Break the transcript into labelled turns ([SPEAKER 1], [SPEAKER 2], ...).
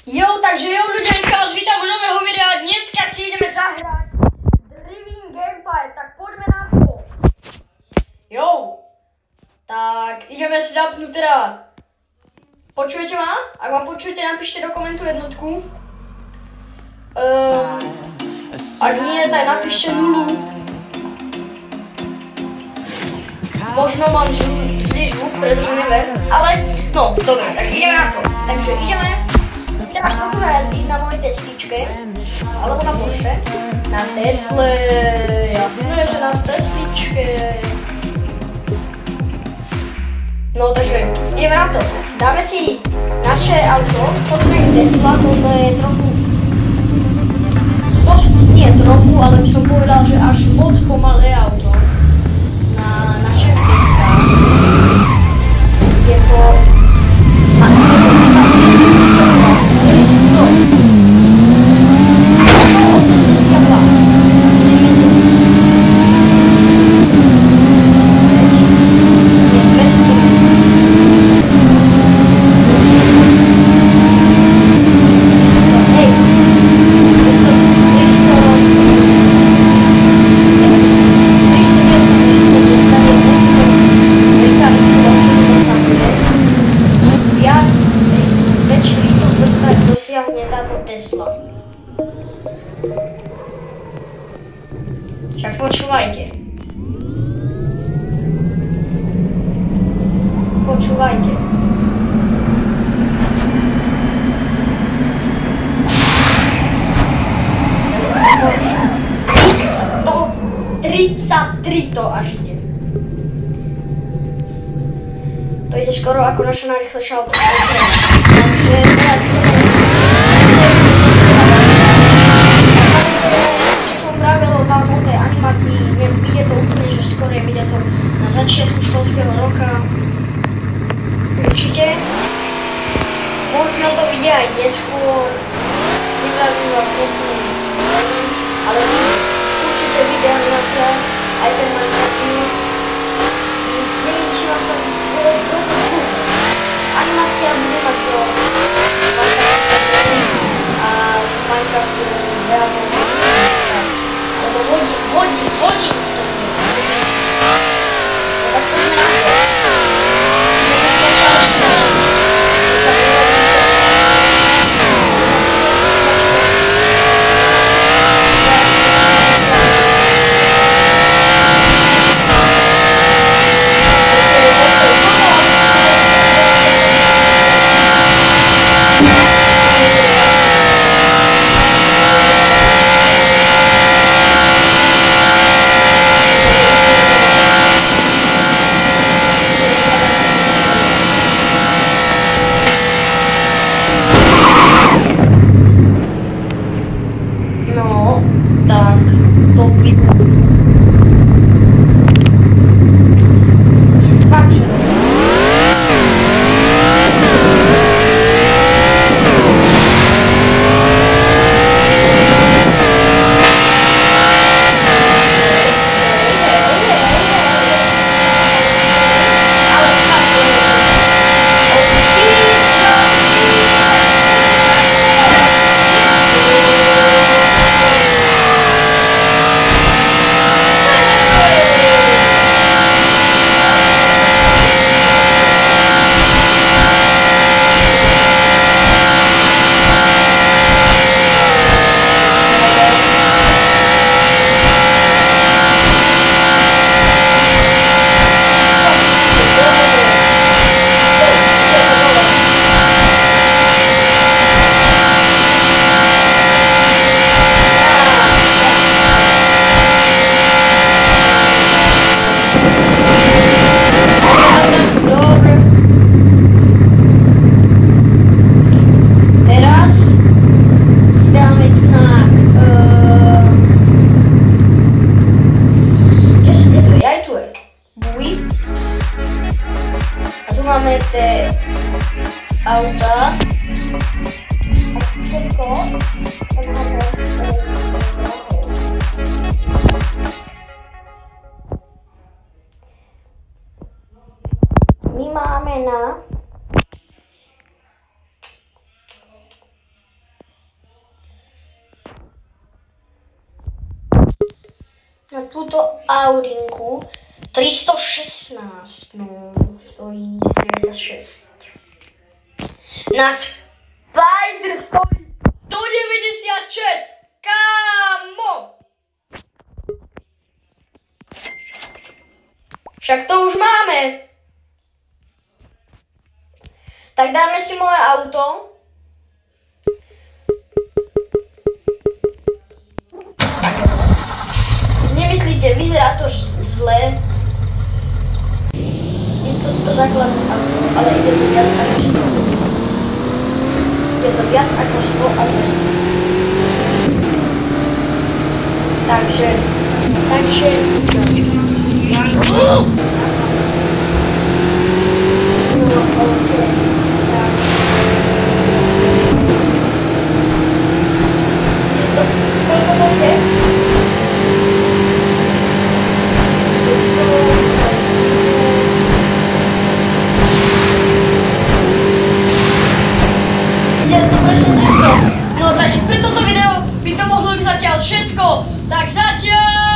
[SPEAKER 1] Jo, takže jo, ľudia, vás vítam u nového videa. Dneska si ideme zahrať Driving Gameplay, tak poďme na to. Jo, tak ideme si zapnúť teda. Počujete ma? Ak ma počujete, napíšte do komentu jednotku. Ak nie, tak napíšte 0. Možno mám zlý zvuk, pretože neviem, ale no, dobre, tak ideme na to. Takže ideme. Teraz sa tu jazdiť na mojej Tesličke, alebo na Porsche. Na Tesle, jasné, že na Tesličke. No takže, ideme na to. Dáme si naše auto, poďme Tesla, toto je trochu, dosť nie trochu, ale by som povedal, že až moc pomalé auto na naše chvíľka. Je to táto Tesla. Však počúvajte. Počúvajte. $133 to až ide. To ide skoro ako naša najrýchlejšia auto. Takže teraz o tej animácii, ide to úplne, že skoro ide to na začiatku školského roka. Určite. Možno to ide aj neskôr. Nevravím vám presne, ale určite vyjde animácia, aj ten Minecraft. Neviem, či vás sa bude to dlho. Animácia bude mať čo 20 a Minecraft veľmi. Hodí. No tak poďme na to. Ideme si na túto Audinku 316, no stojí 96. Na Spider stojí 196, kámo! Však to už máme. Tak dáme si moje auto. Nemyslíte, vyzerá to zle. Je to základné auto, ale ide to viac ako 100. Je to viac ako 100 a 200. Takže... No takže pre toto video by to mohlo byť zatiaľ všetko. Tak zatiaľ!